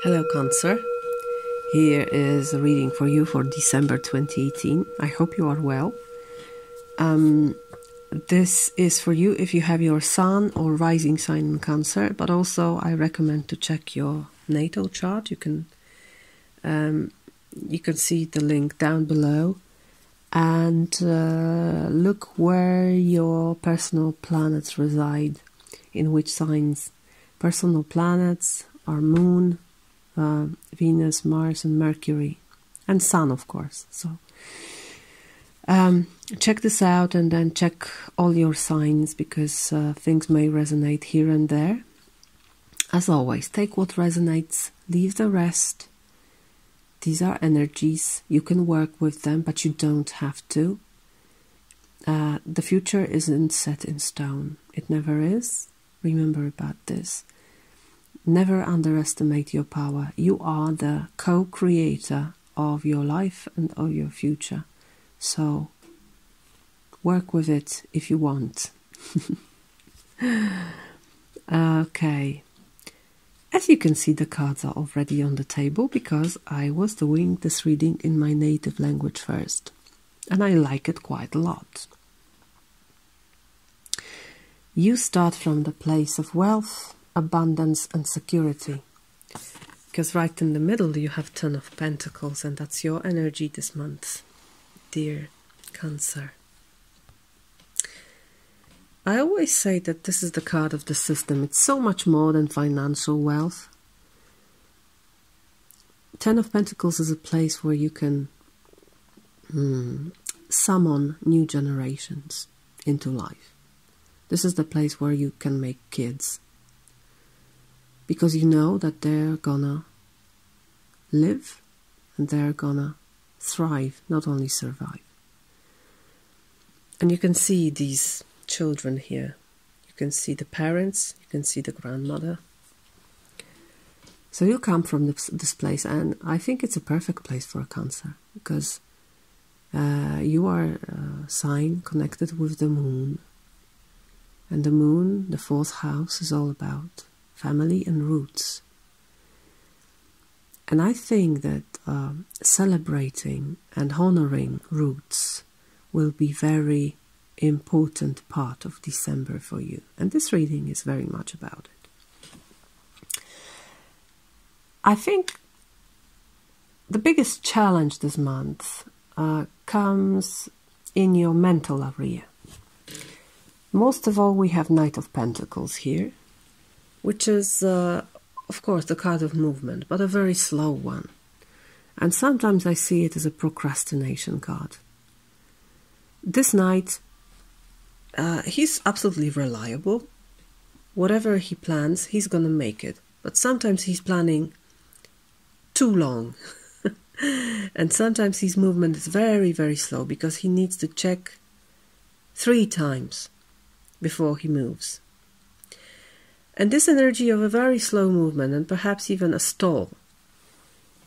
Hello Cancer, here is a reading for you for December 2018. I hope you are well. This is for you if you have your sun or rising sign in Cancer, but also I recommend to check your natal chart. You can see the link down below and look where your personal planets reside, in which signs. Personal planets are Moon, Venus, Mars and Mercury, and Sun, of course. So check this out and then check all your signs, because things may resonate here and there. As always, take what resonates, leave the rest. These are energies, you can work with them, but you don't have to. The future isn't set in stone, it never is. Remember about this. Never underestimate your power. You are the co-creator of your life and of your future. So work with it if you want. Okay. As you can see, the cards are already on the table because I was doing this reading in my native language first. And I like it quite a lot. You start from the place of wealth, abundance and security, because right in the middle you have Ten of Pentacles, and that's your energy this month, dear Cancer. I always say that this is the card of the system. It's so much more than financial wealth. Ten of Pentacles is a place where you can summon new generations into life. This is the place where you can make kids, because you know that they're gonna live and they're gonna thrive, not only survive. And you can see these children here. You can see the parents, you can see the grandmother. So you come from this place, and I think it's a perfect place for a Cancer, because you are a sign connected with the moon. And the moon, the fourth house, is all about family and roots. And I think that celebrating and honoring roots will be very important part of December for you. And this reading is very much about it. I think the biggest challenge this month comes in your mental area. Most of all, we have Knight of Pentacles here, which is, of course, the card of movement, but a very slow one. And sometimes I see it as a procrastination card. This Knight, he's absolutely reliable. Whatever he plans, he's going to make it. But sometimes he's planning too long. And sometimes his movement is very, very slow, because he needs to check 3 times before he moves. And this energy of a very slow movement, and perhaps even a stall,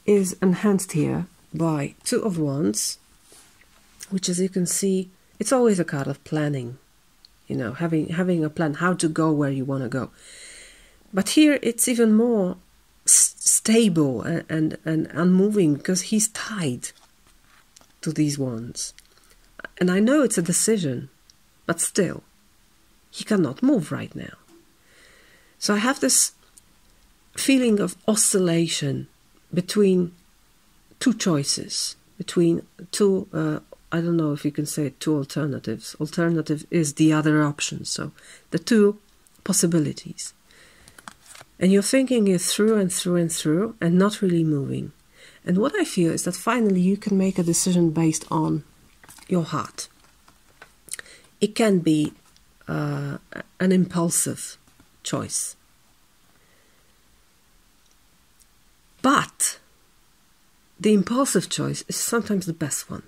is enhanced here by Two of Wands, which, as you can see, it's always a card of planning. You know, having a plan, how to go where you want to go. But here it's even more stable and unmoving, because he's tied to these wands. And I know it's a decision, but still, he cannot move right now. So I have this feeling of oscillation between two choices, between two, I don't know if you can say it, 2 alternatives. Alternative is the other option, so the 2 possibilities. And you're thinking it through and through and through, and not really moving. And what I feel is that finally you can make a decision based on your heart. It can be an impulsive choice. But the impulsive choice is sometimes the best one.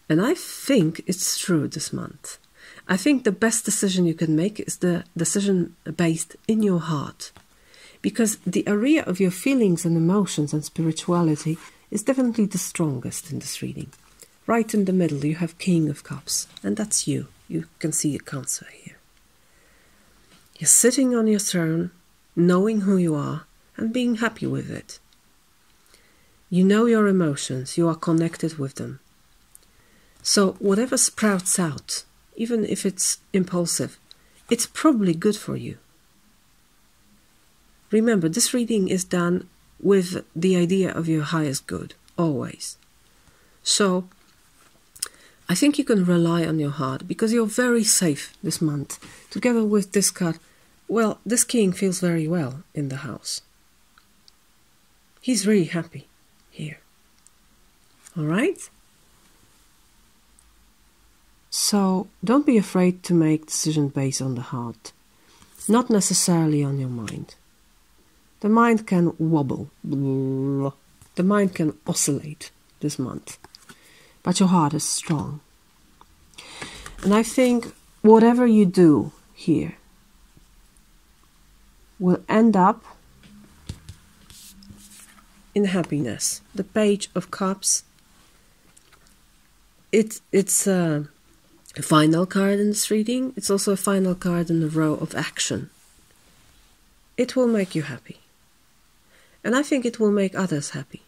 And I think it's true this month. I think the best decision you can make is the decision based in your heart. Because the area of your feelings and emotions and spirituality is definitely the strongest in this reading. Right in the middle you have King of Cups, and that's you. You can see a Cancer here. You're sitting on your throne, knowing who you are, and being happy with it. You know your emotions, you are connected with them. So whatever sprouts out, even if it's impulsive, it's probably good for you. Remember, this reading is done with the idea of your highest good, always. So I think you can rely on your heart, because you're very safe this month. Together with this card, well, this king feels very well in the house. He's really happy here. All right? So don't be afraid to make decisions based on the heart, not necessarily on your mind. The mind can wobble, the mind can oscillate this month, but your heart is strong. And I think whatever you do here will end up in happiness. The Page of Cups, it's a final card in this reading. It's also a final card in the row of action. It will make you happy. And I think it will make others happy.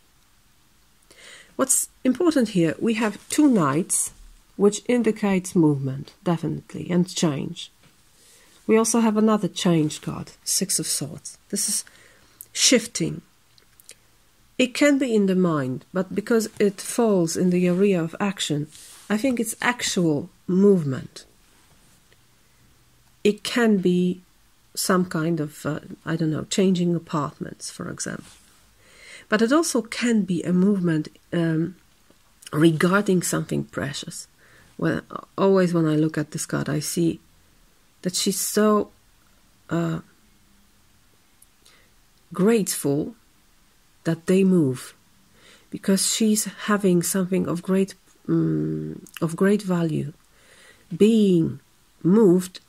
What's important here, we have 2 knights, which indicates movement, definitely, and change. We also have another change card, 6 of Swords. This is shifting. It can be in the mind, but because it falls in the area of action, I think it's actual movement. It can be some kind of, I don't know, changing apartments, for example. But it also can be a movement regarding something precious. Well, always when I look at this card, I see that she's so grateful that they move, because she's having something of great value, being moved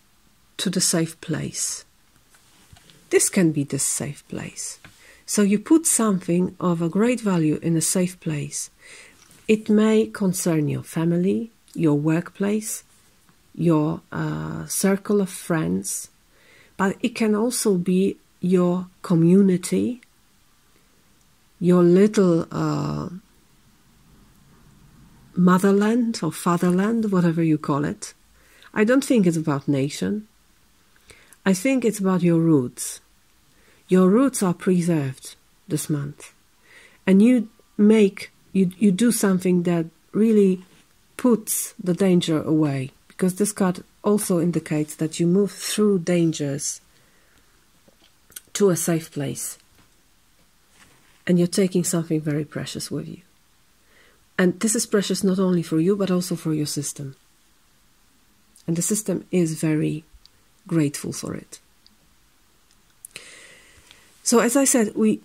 to the safe place. This can be the safe place. So you put something of a great value in a safe place. It may concern your family, your workplace, your circle of friends, but it can also be your community, your little motherland or fatherland, whatever you call it. I don't think it's about nation. I think it's about your roots. Your roots are preserved this month. And you do something that really puts the danger away. Because this card also indicates that you move through dangers to a safe place. And you're taking something very precious with you. And this is precious not only for you, but also for your system. And the system is very grateful for it. So as I said, we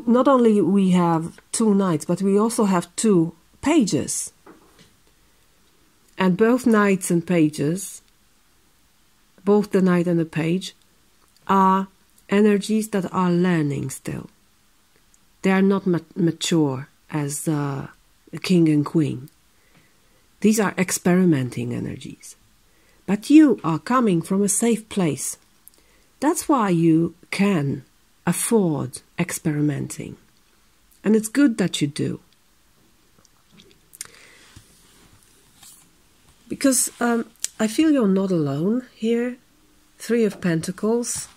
not only we have 2 knights, but we also have 2 pages. And both knights and pages, both the knight and the page, are energies that are learning still. They are not mature as the king and queen. These are experimenting energies. But you are coming from a safe place. That's why you can afford experimenting. And it's good that you do. Because I feel you're not alone here. 3 of Pentacles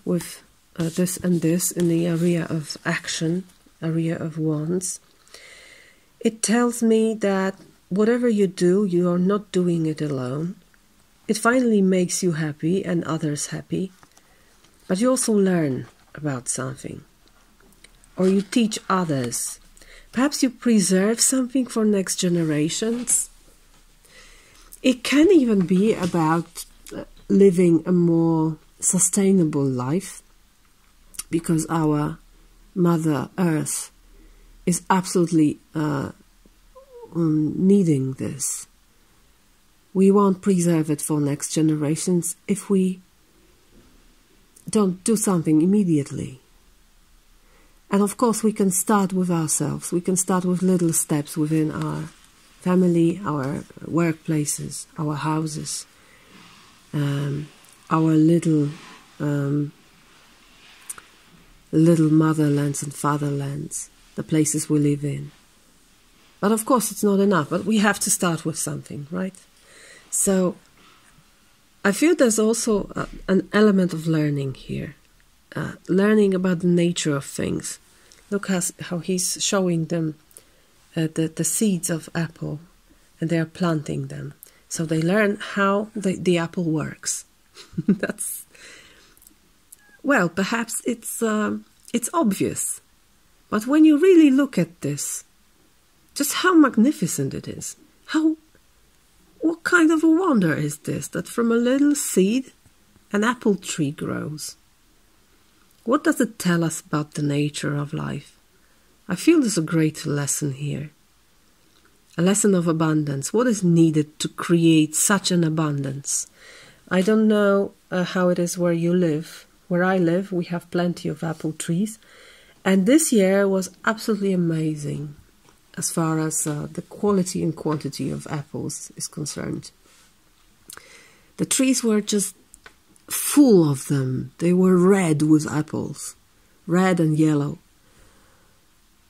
with this and this in the area of action, area of wands. It tells me that whatever you do, you are not doing it alone. It finally makes you happy and others happy. But you also learn about something. Or you teach others. Perhaps you preserve something for next generations. It can even be about living a more sustainable life. Because our Mother Earth is absolutely needing this. We won't preserve it for next generations if we don't do something immediately. And of course we can start with ourselves. We can start with little steps within our family, our workplaces, our houses, our little little motherlands and fatherlands, the places we live in. But of course it's not enough, but we have to start with something, right? So I feel there's also an element of learning here, learning about the nature of things. Look how he's showing them the seeds of apple, and they are planting them. So they learn how the apple works. That's, well, perhaps it's obvious, but when you really look at this, just how magnificent it is, what kind of a wonder is this, that from a little seed an apple tree grows? What does it tell us about the nature of life? I feel there's a great lesson here. A lesson of abundance. What is needed to create such an abundance? I don't know how it is where you live. Where I live, we have plenty of apple trees. And this year was absolutely amazing as far as the quality and quantity of apples is concerned. The trees were just full of them. They were red with apples, red and yellow.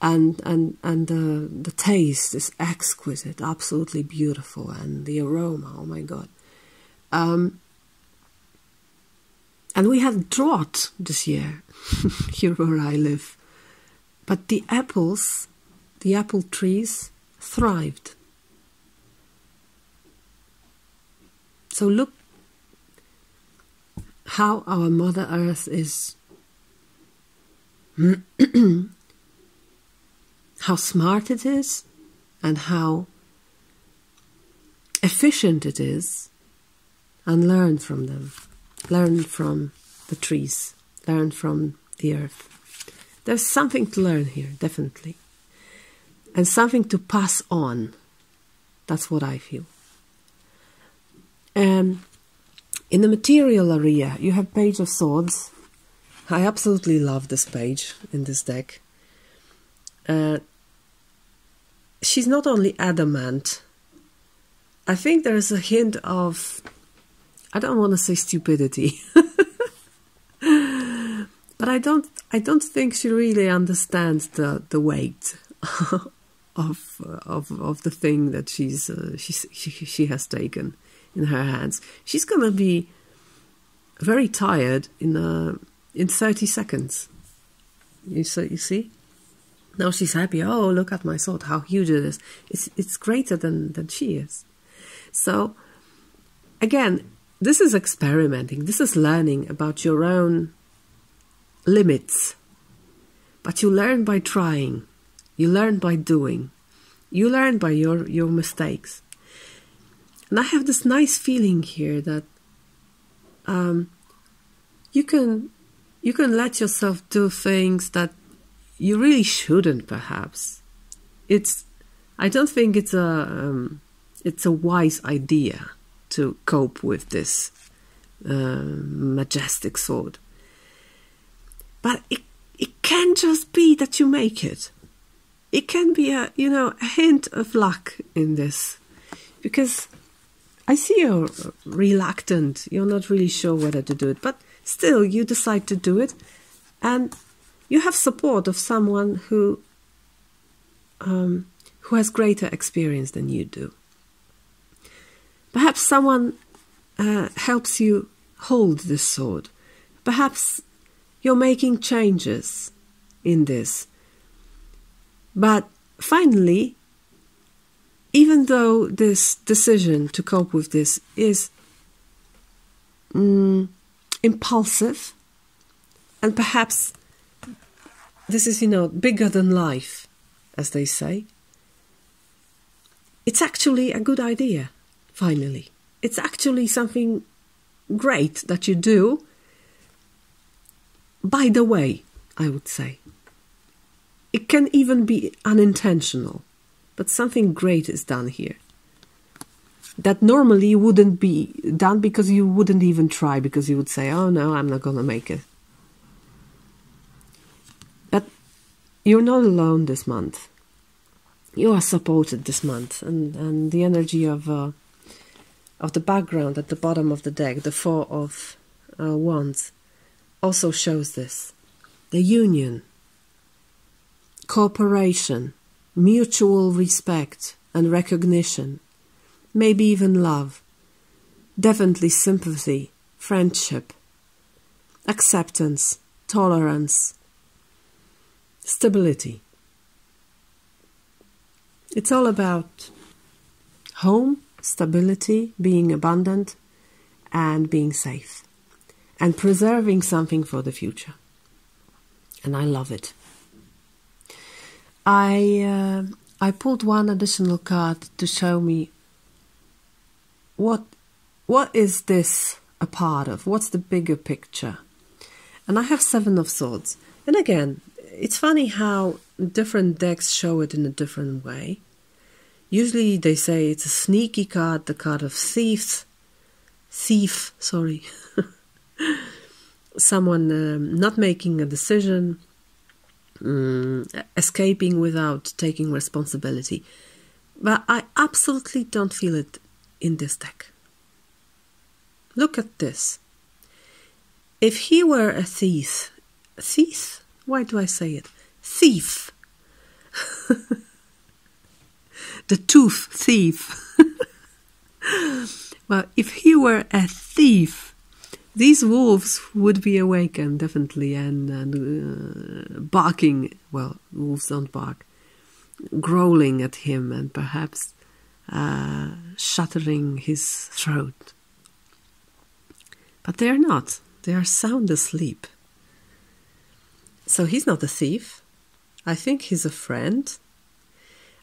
And the taste is exquisite, absolutely beautiful, and the aroma, oh my God. And we had drought this year here where I live, but the apple trees thrived. So look how our Mother Earth is how smart it is and how efficient it is, and learn from them. Learn from the trees. Learn from the earth. There's something to learn here, definitely. And something to pass on. That's what I feel. In the material area, you have Page of Swords. I absolutely love this page in this deck. She's not only adamant. I think there is a hint of, I don't want to say stupidity, but I don't think she really understands the weight of the thing that she has taken in her hands. She's gonna be very tired in 30 seconds. You see? Now she's happy. Oh, look at my sword, how huge it is. It's greater than she is. So, again, this is experimenting. This is learning about your own limits. But you learn by trying. You learn by doing. You learn by your mistakes. And I have this nice feeling here that you can let yourself do things that you really shouldn't, perhaps. I don't think it's a wise idea to cope with this majestic sword. But it can just be that you make it. It can be a hint of luck in this, because I see you're reluctant. You're not really sure whether to do it, but still you decide to do it, and you have support of someone who has greater experience than you do. Perhaps someone helps you hold this sword. Perhaps you're making changes in this. But finally, even though this decision to cope with this is impulsive, and perhaps this is, bigger than life, as they say, it's actually a good idea, finally. It's actually something great that you do, by the way, I would say. It can even be unintentional, but something great is done here. That normally wouldn't be done, because you wouldn't even try, because you would say, oh no, I'm not going to make it. But you're not alone this month. You are supported this month, and the energy of the background at the bottom of the deck, the Four of Wands, also shows this. the union, cooperation, mutual respect and recognition, maybe even love, definitely sympathy, friendship, acceptance, tolerance, stability. It's all about home, stability, being abundant, and being safe, and preserving something for the future. And I love it. I pulled one additional card to show me what is this a part of? What's the bigger picture? And I have 7 of Swords. And again, it's funny how different decks show it in a different way. Usually they say it's a sneaky card, the card of thief, sorry. Someone not making a decision, escaping without taking responsibility. But I absolutely don't feel it in this deck. Look at this. If he were a thief, why do I say it? Thief. The tooth thief. Well, if he were a thief, these wolves would be awakened, definitely, and barking. Well, wolves don't bark. Growling at him and perhaps shattering his throat. But they're not. They are sound asleep. So he's not a thief. I think he's a friend.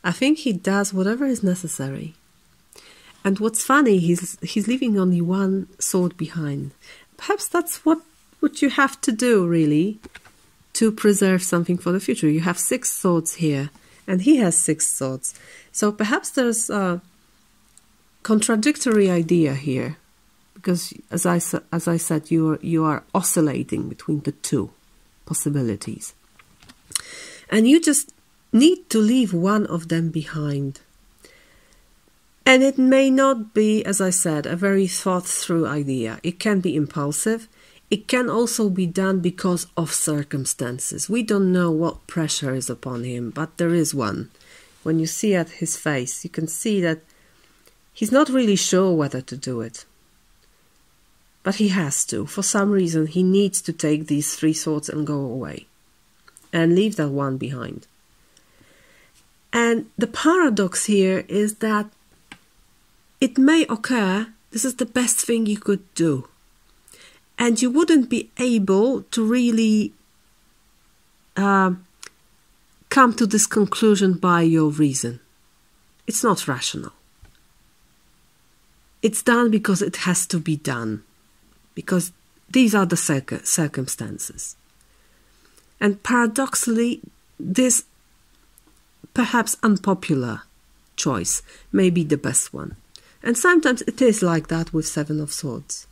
I think he does whatever is necessary. And what's funny, he's leaving only 1 sword behind. Perhaps that's what you have to do, really, to preserve something for the future. You have 6 swords here, and he has 6 swords. So perhaps there's a contradictory idea here, because as I said, you are oscillating between the 2 possibilities, and you just need to leave one of them behind. And it may not be, as I said, a very thought-through idea. It can be impulsive. It can also be done because of circumstances. We don't know what pressure is upon him, but there is one. When you see at his face, you can see that he's not really sure whether to do it. But he has to. For some reason, he needs to take these 3 swords and go away. And leave that one behind. And the paradox here is that it may occur, this is the best thing you could do. And you wouldn't be able to really come to this conclusion by your reason. It's not rational. It's done because it has to be done. Because these are the circumstances. And paradoxically, this perhaps unpopular choice may be the best one. And sometimes it is like that with 7 of Swords.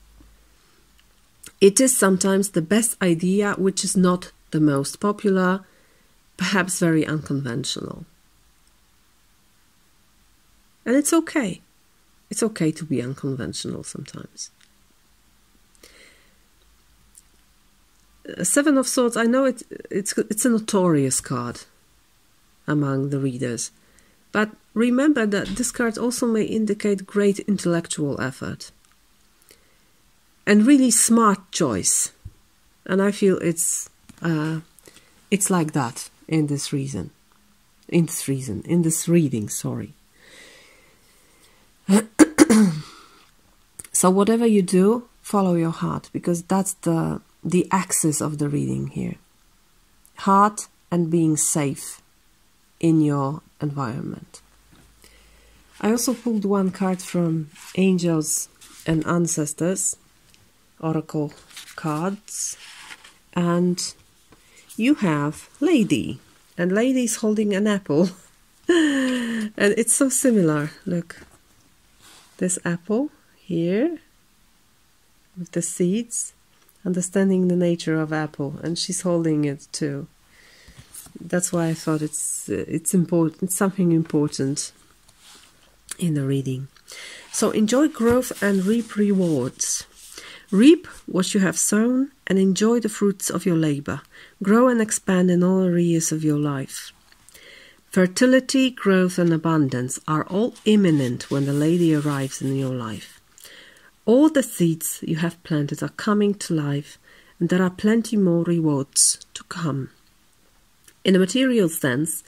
It is sometimes the best idea which is not the most popular, perhaps very unconventional. And it's okay. It's okay to be unconventional sometimes. 7 of Swords, I know it's a notorious card among the readers. But remember that this card also may indicate great intellectual effort and really smart choice. And I feel it's like that in this reading. Sorry. So whatever you do, follow your heart, because that's the axis of the reading here. Heart and being safe in your environment. I also pulled one card from Angels and Ancestors, Oracle cards, and you have Lady, and Lady is holding an apple, and it's so similar. Look, this apple here with the seeds, understanding the nature of apple, and she's holding it too. That's why I thought it's important. It's something important in the reading. So enjoy growth and reap rewards. Reap what you have sown and enjoy the fruits of your labor. Grow and expand in all areas of your life. Fertility, growth and abundance are all imminent when the lady arrives in your life. All the seeds you have planted are coming to life, and there are plenty more rewards to come. In a material sense,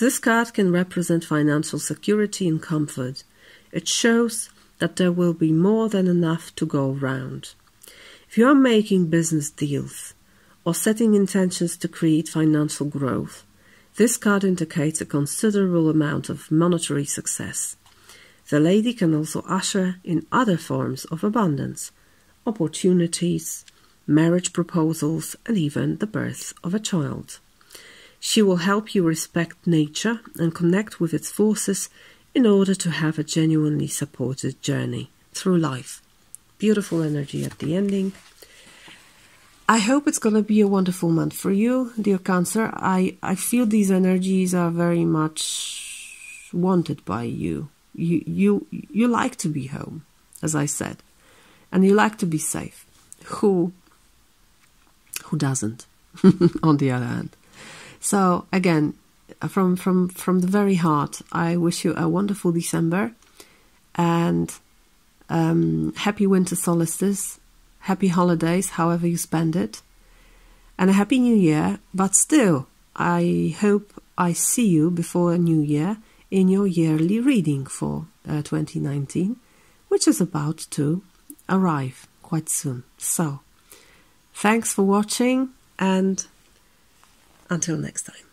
this card can represent financial security and comfort. It shows that there will be more than enough to go around. If you are making business deals or setting intentions to create financial growth, this card indicates a considerable amount of monetary success. The lady can also usher in other forms of abundance, opportunities, marriage proposals, and even the birth of a child. She will help you respect nature and connect with its forces in order to have a genuinely supported journey through life. Beautiful energy at the ending. I hope it's going to be a wonderful month for you, dear Cancer. I feel these energies are very much wanted by you. You like to be home, as I said, and you like to be safe. Who doesn't, on the other hand? So again, from the very heart, I wish you a wonderful December and happy winter solstice, happy holidays, however you spend it, and a happy new year. But still, I hope I see you before a new year in your yearly reading for 2019, which is about to arrive quite soon. So, thanks for watching, and until next time.